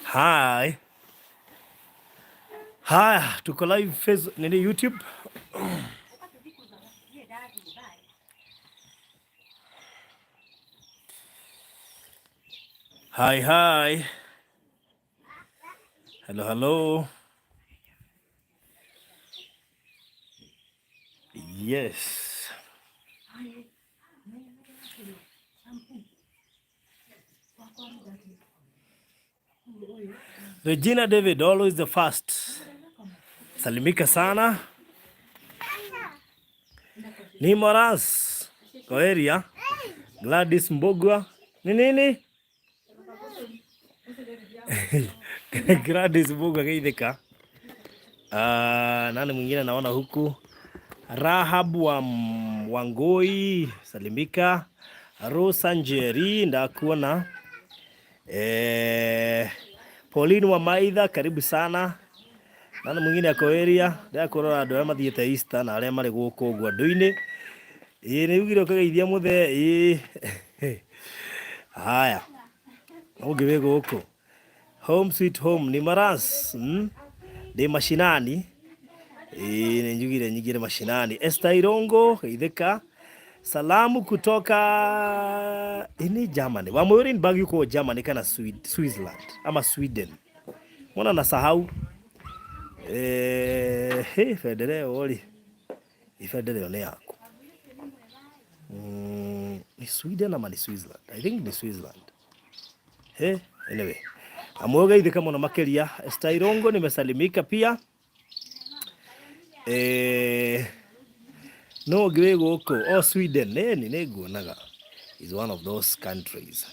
Hi. Haya, tuko live Facebook, nini YouTube. Hi. Hello. Yes. Regina David, always the first. Salimika sana. Ni Moras. Kwa area. Gladys Mbogwa. Ni nini? Gladys Mbogwa kaidhika. Nani mwingine naona huku? Rahab wa Wangoi, salimika. Rosa Njeri, ndakuona. Pauline wa Maitha, karibu sana. Nani mwingine ako area? Ndia kurora andu arĩa mathiĩte Easter na arĩa marĩ gũkũ ngwandũ-inĩ. Nĩ ugire ũkageithia Mzae. Haya. Ũngĩ wĩ gũkũ. Home sweet home ni Maras. Ndĩ mashinani. Nĩ njugire nyingire mashinani. Esther Irongo, geithĩka. Salamu kutoka ini Germany. Wamwĩri bag yuko Germany kana Switzerland ama Sweden. Mbona nasahau? Federeo oli. Federeo ni yako. Ni Sweden ama ni Switzerland? I think ni Switzerland. Anyway. Amwoga hivi kama una makeria. Esther Irongo nimesalimika pia. No Grego oh Sweden naga is one of those countries.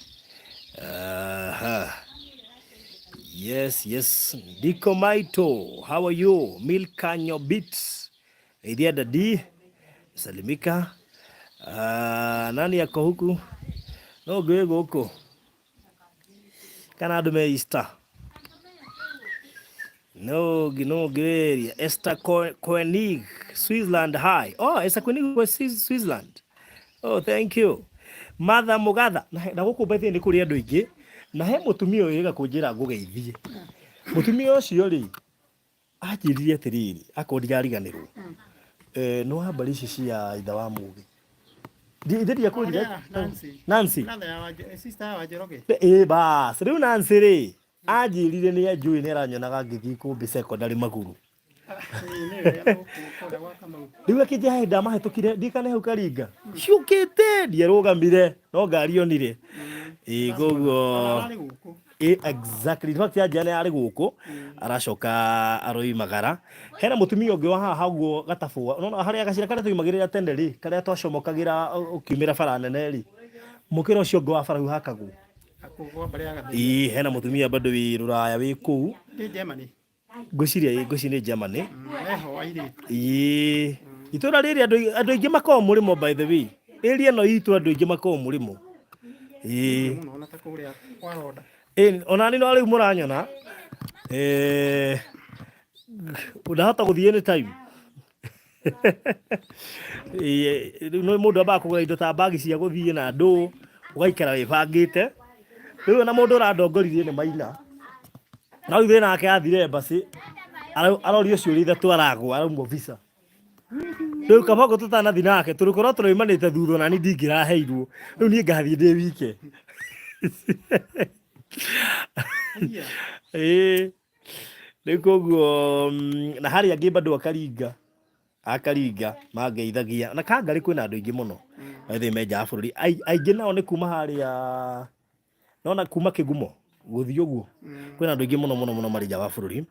Yes Diko Maito, how are you? Milkanyo Beats idea dadi salimika. Nani yako huku? No Grego huko kana dume Easter. No Geria. Esther Koenig, Switzerland High. Oh, Esther Koenig was Switzerland. Oh, thank you. Mother Mugatha. Na guku bethe ni kuri andu ingi. Na he mutumia uyu iga kunjira ngugeithie. Mutumia ucio ri ajirire atiriri akondiga riganirwo. No habari ici cia itha wa mugi. Ndi ya kundiga Nancy. Sister wa Njoroge. Bas, riu Nancy ri ajirire ni ajui ni aranyonaga ngithii kumbi secondary Maguru. Riu akije nda mahetukire ndikane hau Karinga. Ciukite ndierugamire no ngari onire. Gogo exactly no tia jane ari guku aracoka aroi magara. Hena mutumia ungi wa haha guo gatabu. Unaona haria gacira kare tuimagirira tende ri karia twacomokagira ukiumira bara nene ri. Mukira ucio ngo wa bara hu hakagu. Hena mutumia bado wi ruraya wi kuu ni Germany. Ngwiciria ni Germany. Itura riri andu ingi makao murimo by the way. Area no itu andu ingi makao murimo. Ona ta kuria kwa roda. Ona ni no ari muranyona. Unahota guthie ni time. No mundu aba kugura indo ta bagi cia guthie na ndu ugaikara wibangite. Riu na mundu urandongoririe ni Maina. Na ithe nake athire basi. Arorio ciuri ithatu aragwa araumwo visa. Riu kabogo tutanathi nake turikorwo turimanite thutha na ni ndingiraheirwo. Riu ni ngathie ndi wike. Nikuguo na hari angi bado akaringa mangeithagia na kangari kwina andu ingi muno ithe menja bururi aingi nao ni kuma haria nona kuma Kigumo guthii uguo kwina andu ingi muno mari nja wa bururi.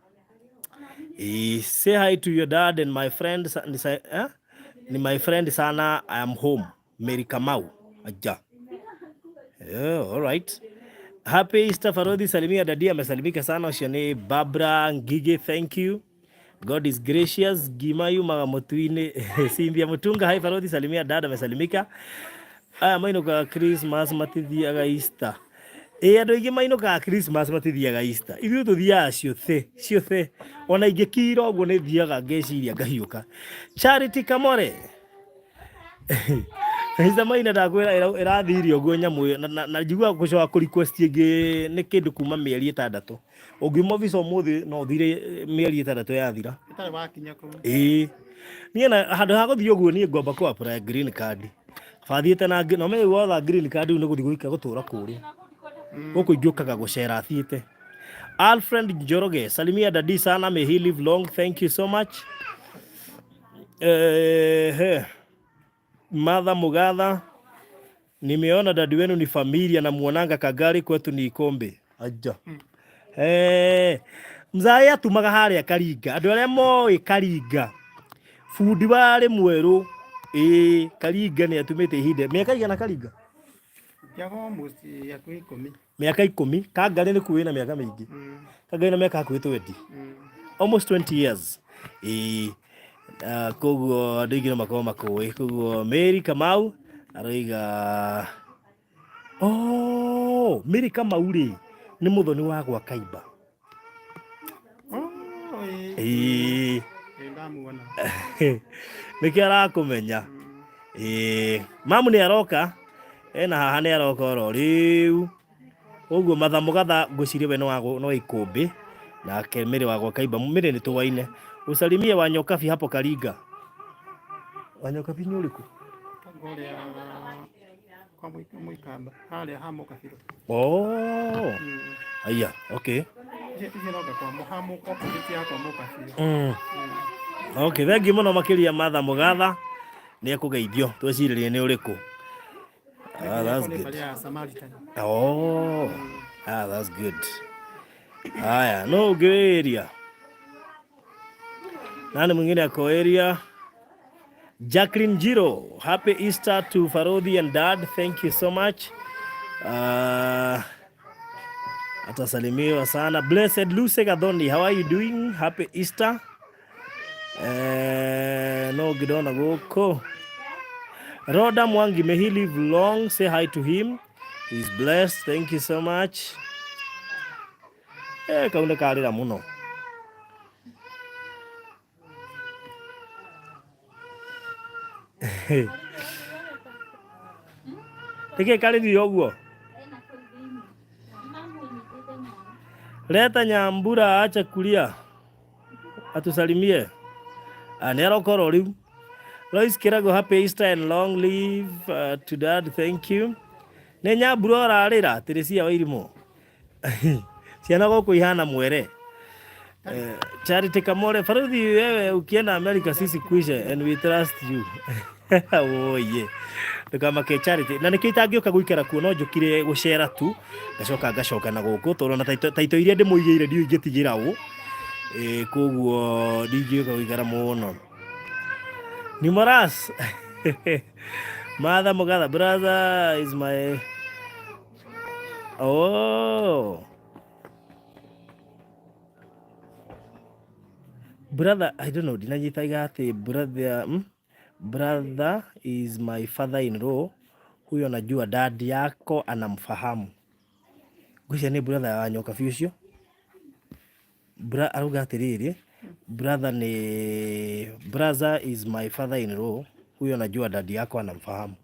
Say hi to your dad and my friend ni my friend sana. I am home. Mary Kamau aja. All right. Happy Easter Farodhi, salimia dadia amesalimika sana. Oshane Barbara Ngige, thank you. God is gracious. Gimayu Magamotuine Cynthia Mutunga, hi Farodhi, salimia dada amesalimika. Maino ka Christmas matithiaga Easter. Andu ingi maino ka Christmas matithiaga Easter. Ithuĩ tuthiaga ciothe. Ona ingĩkira ũguo nĩ thiaga ngeciria ngahiũka. Charity Kamore. Hiza maina ndakwira irathirio gwo nyamu na njigua gucoka ku request ingi ni kindu kuma mieri 6 ungiuma visa umuthi no thire mieri 6 yathira itari wakinya ku nie na handu ha guthii uguo nie ngomba ku apply green card bathiite na no me wotha green card ni guthii guika gutura kuria guku ingiukaga gucera thiite. Alfred Njoroge, salimia dadi sana, may he live long, thank you so much. Mother Mugatha, nimeona dadi wenu ni familia na muonanga Kagari, kwetu ni Ikombe. Aja. Mzae atumaga haria Karinga, andu aria moi Karinga. Fundi wari mweru. Karinga ni atumite ihinde. Miaka igana Karinga? Yago musi ya 10. Miaka 10. Kagari ni kuwina miaka mingi. Kagari na miaka hakuhi 20. Almost 20 years. Koguo andu aingi no makorwo makuwi. Koguo Mary Kamau aroiga Mary Kamau ri ni muthoni wa gwa Kaiba. Ndamuona. Niki arakumenya. Mamu ni aroka. Ena haha ni aroka oro riu. Uguo Mother Mugatha ngwiciria we no Ikumbi na Mary wa gwa Kaiba. Mary ni tuwaine. Usalimie Wanyokabi hapo Karinga. Wanyokabi ni uriku? Ngoria kwa Mwikamba. Haria hamo kabiro. Aya, okay. Iroga kwa muhamu kwa kulitia kwa Mwikabiro. Okay, thank you muno makiria Mother Mugatha. Ni akugeithio. Tweciririe ni uriku. That's good. That's good. Aya, no area. Nani mwingine ako area? Jacqueline Jiro, happy Easter to Baruthi's and Dad. Thank you so much. Atasalimiwa sana. Blessed Luce Gadoni, how are you doing? Happy Easter. No gidona goko. Roda Mwangi, may he live long. Say hi to him. He's blessed. Thank you so much. Kaunda karira muno. Teke kariri oguo. Leta Nyambura acha kulia. Atusalimie. Anero koro riu. Lois Kirago, happy Easter and long live to Dad. Thank you. Ne Nyambura orarira Teresia Wairimo. Ciana goko ihana mwere. Charity Kamore, Baruthi wewe ukienda America sisi kuisha and we trust you. Oh yeah. Tukama ke Charity. Na nikitangioka guikara kuo no njukire gucera tu. Ngacoka na guku toro na taito iria ndimuigeire ndio ingetigira u. Koguo ndingioka guikara muno. Nimoras. Mother Mugatha, brother is my brother, I don't know, dinajitaiga ati brother is my father-in-law. Huyo najua dad yako anamfahamu. Gwisha ni brother wa Wanyokabi ucio. Aruga atiriri, brother is my father-in-law. Huyo najua dad yako anamfahamu.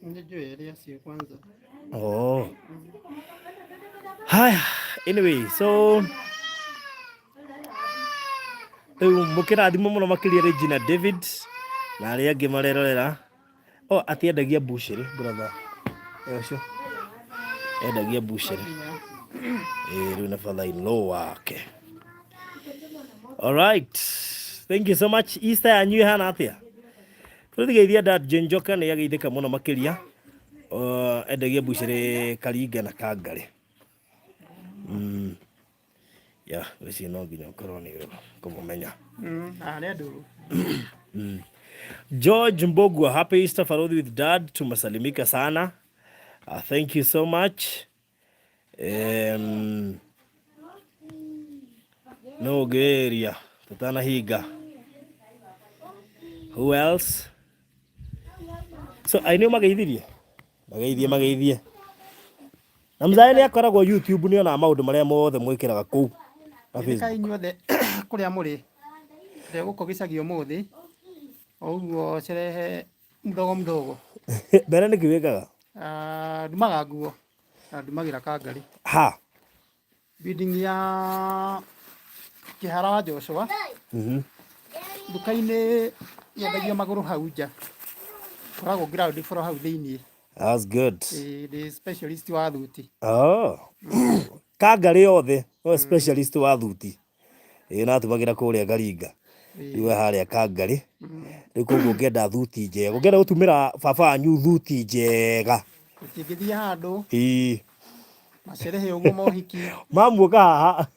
Nijue area sio kwanza. Haya, anyway, so mukira thimo muno makiria Regina David na aria angi marerorera atiendagia bushiri brother ucio endagia bushiri riu na father-in-law wake. Alright, thank you so much. Easter yanyu hana atia tuthigeithia Dad Jenjoka ni ageithika muno makiria endagia bushiri Karinga na Kangari. Wisi no nginya ukorwo ni kumumenya. George Mbogwa, happy Easter Baruthi with Dad. Tumasalimika sana. Thank you so much. No geria. Tutana higa. Who else? So I know magaithirie. Magaithie. Na Mzae ni akoragwo YouTube ni ona maundu maria mothe mwikiraga kuu. Kai nyothe kuria muri. Ndego kugicagio muthi. Oguo cerehe mdogo. Mbere nĩ kĩwĩkaga? Ndumaga nguo. Ndumagĩra Kangari. Ha? Building ya Kĩhara wa Joshua. Nduka-inĩ yendagia magũrũ hau nja. Koragwo ground floor hau thĩiniĩ. That's good. The specialist wa thuti. Oh. Kangari yothe, no specialist wa thuti. Natumagĩra kũrĩa Garinga. Rĩu harĩa Kangari. Rĩu koguo ngĩenda thuti njega. Ngĩenda gũtumĩra baba wanyu thuti njega. Ũtingĩthiĩ handũ. Macerehe ũguo mohiki. Mamuoka haha.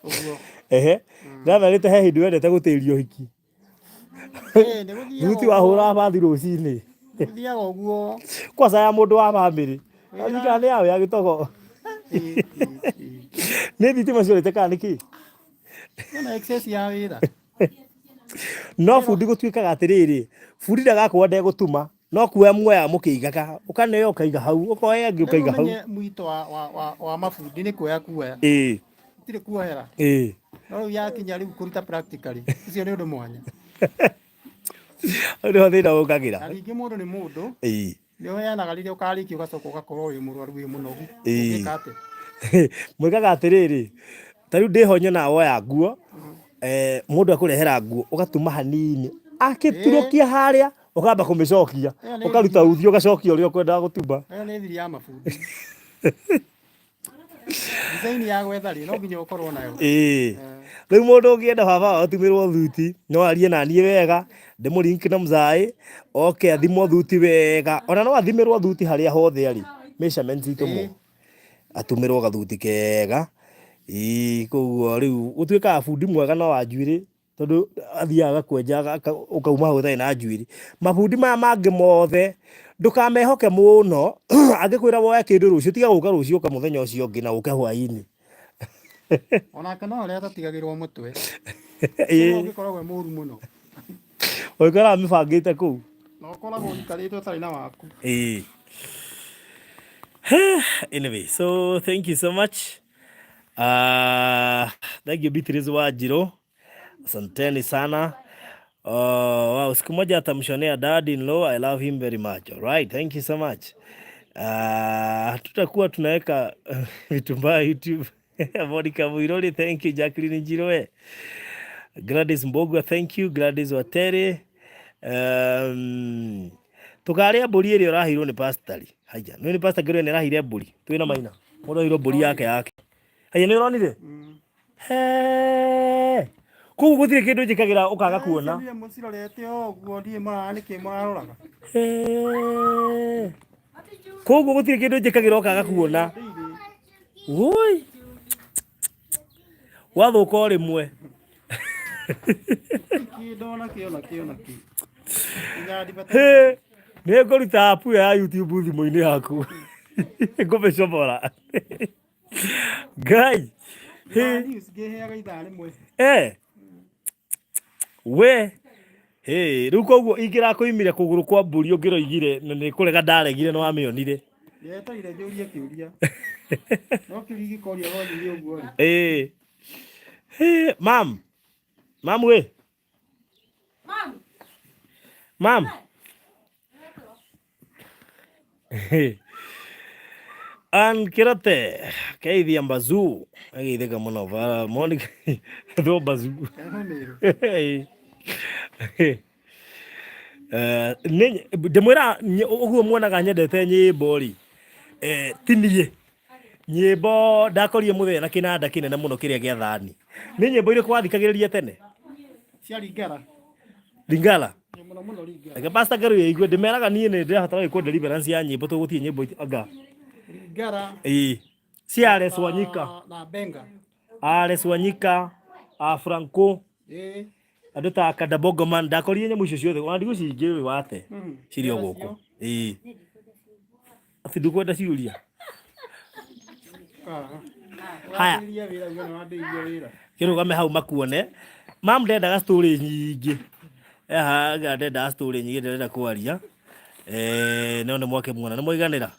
Ũguo. Ndatharĩte he hĩndĩ wendete gũtĩrio hiki. Thuti wahũra bathi rũcinĩ. Thiaga ũguo. Kwaca ya mũndũ wa bamĩrĩ. Athika nĩ yawe ya gĩtogo. Nĩ thitima ciorĩte kana nĩkĩ? Nĩ excess ya wĩra. No bundi gũtuĩkaga atĩrĩrĩ, bundi ndagakorwo ndegũtuma, no kuoya muoya mũkĩigaga, ũkaneyo ũkaiga hau, ũkoya angĩ ũkaiga hau. Mwito wa mabundi nĩ kuoya kuoya. Tire kuohera. No rĩu yakinya rĩu kũruta practically. Ũcio nĩ ũndũ mwanya. Nĩ thĩna ũkagĩra. Na rĩngĩ mũndũ nĩ mũndũ. Nĩ ũheanaga rĩrĩa ũkarĩkia ũgacoka ũgakorwo wĩ mũrwaru wĩ mũnogu. Mwĩkaga atĩrĩrĩ, ta rĩu ndĩhonye na woya nguo, mũndũ akũrehera nguo, ũgatuma hanini, akĩturũkia harĩa, ũkamba kũmĩcokia, ũkaruta uthi ũgacokia ũrĩa ũkwendaga gũtuma. Ĩyo nĩ thiri ya mabundi. Design ya gwetha rĩ, no nginya ũkorwo nayo. Rĩu mũndũ ũngĩenda baba wao atumĩrwo thuti, no arie na niĩ wega, ndĩmũlink na Mzae, oke athimwo thuti wega, ona no athimĩrwo thuti harĩa hothe arĩ, measurements itũmwo, atumĩrwo gathuti kega. Koguo rĩu gũtuĩkaga bundi mwega no wa njuĩrĩ, tondũ athiaga kwenja ũkauma hau ũtarĩ na njuĩrĩ. Mabundi maya mangĩ mothe ndũkamehoke mũno, angĩkwĩra woe kĩndũ rũciũ, tiga gũka rũciũ ũka mũthenya ũcio ũngĩ na ũke hwaĩ-inĩ. Onake no arĩa atatigagĩrwo mũtwe. Ũngĩkoragwo mũru mũno. Ũgĩkoragwo mĩbangĩte kũu. Na ũkoragwo ũikarĩte ũtarĩ na waku. Anyway, so thank you so much. Thank you Beatrice Wanjiru. Asanteni sana. Wow, siku moja atamshonea dad in law. I love him very much. All right, thank you so much. Tutakuwa tunaweka vitu mbaya YouTube. Monica Muirori, thank you. Jacqueline Njiroe. Gladys Mbogwa, thank you. Gladys Watere. Tukaria mburi ĩrĩa ũrahirwo nĩ pastari. Haya, nĩ pastor gĩrĩ nĩ arahire mburi. Twĩna maina. Mũndũ ahirwo mburi yake. Haya, nĩ ũronire? Kũu gũtirĩ kĩndũ njĩkagĩra ũkaga kuona. Nĩ mũcirorete ũguo ndiĩ mara nĩkĩ mũraroraga. Kũu gũtirĩ kĩndũ njĩkagĩra ũkaga kuona. Woi. Wathũka o rĩmwe. Nĩ ngũruta app ya YouTube thimũ-inĩ yaku. Ngũmĩcomora. Ngai. We. Rĩu koguo ingĩrakũimire kũgũrũ kwa mbũri ũngĩroigire na nĩ kũrega ndaregire nĩ wamĩonire. Yeteire njũrie kĩũria. No kĩũria gĩkoria wonire ũguo rĩ. Mam. Mam we. Mam. Kirote. Keithia Mbazu. Ageithĩka mũno bara. Monica. Thũ Mbazu. Ndĩmwĩra ũguo muonaga nyendete nyĩmbo rĩ. Ti niĩ. Nyĩmbo ndakorire mũthee na kĩnanda kĩnene mũno kĩrĩa gĩa thani. Nĩ nyĩmbo irĩkũ wathikagĩrĩria tene? Cia Lingala. Lingala. Mũno mũno Lingala. Ega pastor Garu yaigue ndĩmeraga niĩ nĩ ndĩrabatara gwĩkwo deliverance ya nyĩmbo tũgũtie nyĩmbo anga. Lingala. Cia Alex Wanyika. Na Benga. Alex Wanyika, Franco. Andũ ta Kadabogoman ndakorire nyamũ icio ciothe. Ona ndigũ cingĩ wate. Cirio gũkũ. Ati ndũkwenda ciũria. Haya. Kĩrũgame hau makuone. Mam ndendaga story nyingĩ. Ndendaga story nyingĩ ndĩrenda kwaria. No nĩ mwake muona. Nĩ mũiganĩra?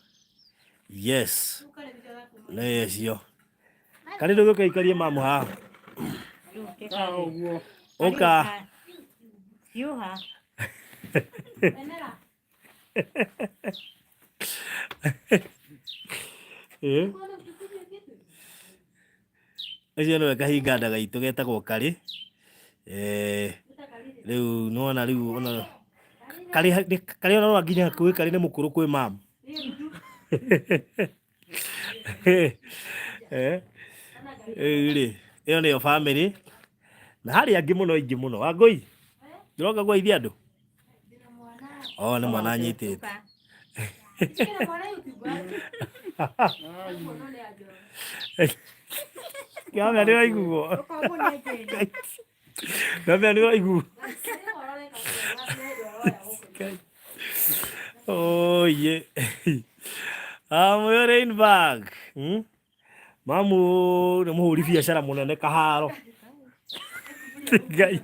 Yes. Nĩ cio. Karĩ ndũgĩ ũkaikarie mamu haha. Oka. Yuha. Acio nĩwe kahinganda gaitũ getagwo Karĩ. Rĩu nĩwona rĩu ona Karĩ ona nginya hakuhĩ Karĩ nĩ mũkũrũ kwĩ mamu. Rĩ ĩyo nĩyo family na harĩ angĩ mũno aingĩ mũno. Wangũi ndĩroka gũteithia andũ. Nĩ mwana anyitĩte. Kĩamĩa nĩ waiguo. Kĩamĩa nĩ waiguo. Oye. Mwĩre in bag. Mamu nĩ mũhũri biacara mũnene Kaharo. Ngai.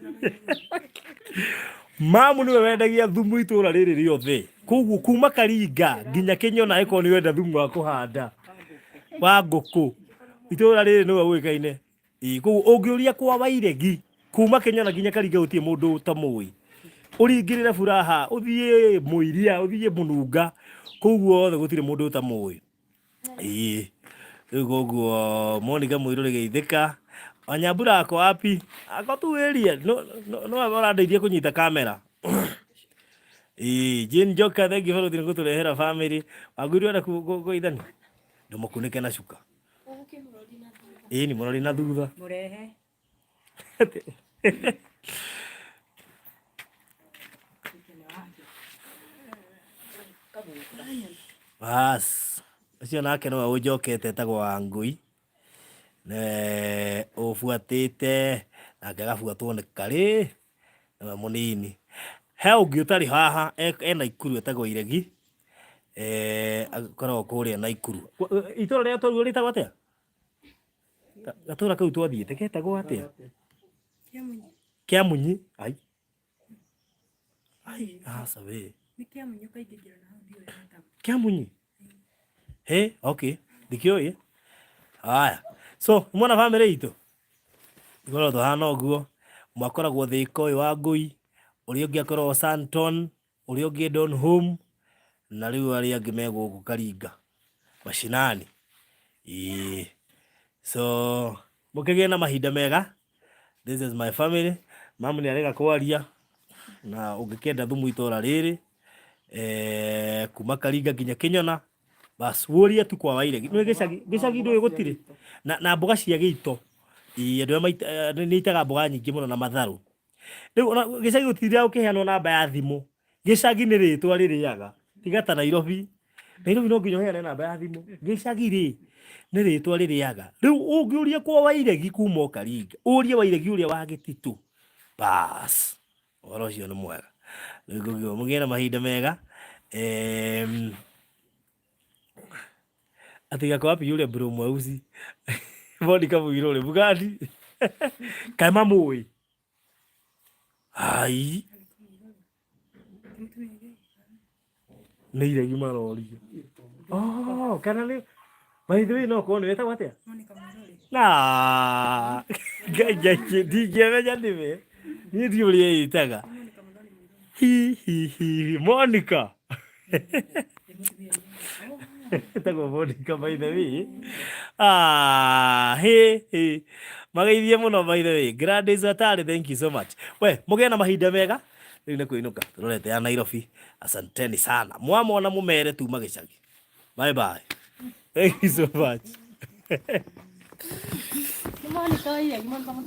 Mamu nĩwe wendagia thumu itũra rĩrĩ rĩothe. Koguo kuma Karinga nginya Kĩnyona eko nĩ wenda thumu wa kũhanda wa ngũkũ. Itũra rĩrĩ nĩwe ũĩkaine. Koguo ũngĩũria kwa Wairegi kuma Kĩnyona nginya Karinga gũtirĩ mũndũ ũtamũĩ. Ũringĩrĩre Furaha, ũthiĩ Mũiria, ũthiĩ Mũnunga. Koguo othe gũtirĩ mũndũ ũtamũĩ. Rĩu koguo Monica Mũirũ Gĩithĩka. Wanyambura ako wapi? Ako tu area. No arandeithia kũnyita kamera. Jane Joka, thank you for gũtũrehera family. Wangũi wenda kũgeithania? Ndũmũkunĩke na cuka. Nĩ mũrori na thutha. Mũrehe. Bas. Ũcio nake nĩwe ũnjokete etagwo Wangũi. Ũbuatĩte nake agabuatwo nĩ Karĩ nĩwe mũnini. He ũngĩ ũtarĩ haha ena Ikuru etagwo Iregi. Akoragwo kũrĩa na Ikuru. Itũra rĩrĩa twaruo rĩtagwo atĩa? Gatũra kau twathiĩte getagwo atĩa? Kĩamunyi. Aca we. Nĩ Kĩamunyi ũkaingĩra na hau ndiũĩ hatagwo. Kĩamunyi. Okay. Ndikĩũĩ. Haya. So, mwana family itũ. Ikorwo tũhana ũguo. Mwakoragwo thĩka ũyũ wa Ngũi. Ũrĩa ũngĩ akoragwo Santon. Ũrĩa ũngĩ Donholm. Na rĩu arĩa angĩ me gũkũ Karinga. Mashinani. So, mũkĩgĩe na mahinda mega. This is my family. Mamu nĩ arega kwaria. Na ũngĩkenda thumu itũra rĩrĩ. Kuma Karinga nginya Kĩnyona. Bas, woria tu kwa Wairegi. Nĩ gĩcagi ndũĩ gũtirĩ. Na mboga cia gĩito. Andũ nĩ itaga mboga nyingĩ mũno na matharũ. Rĩu gĩcagi gũtirĩ ũkĩheanwo namba ya thimũ. Gĩcagi nĩ rĩtwa rĩrĩaga. Tiga ta Nairobi. Nairobi no nginya ũheane namba ya thimũ. Gĩcagi rĩ nĩ rĩtwa rĩrĩaga. Rĩu ũngĩũria kwa Wairegi kuma Karinga. Ũrie Wairegi ũrĩa wa Gĩtitũ. Bas. Ũhoro ũcio nĩ mwega. Rĩu mũgĩe na mahinda mega. Atiga kwa wapi yule bro mweusi. Monica Mũirũ rĩ Bugatti. Kaĩ mamũĩ. Nĩ Iregi maroria. Kana nĩ by the way no kuona wetagwo atĩa? Monica Mũirũ. Ngai ndingĩmenya nĩwe. Niĩ ndiũrĩa ĩtaga. Monica. Etagwo Monica by the way. Mageithie mũno by the way. Gladys Atari, thank you so much. We, mũgĩe na mahinda mega. Rĩu nĩ kũinũka. Tũrorete ya Nairobi. Asanteni sana. Mwamona mũmere tuma gĩcagi. Bye bye. Thank you so much.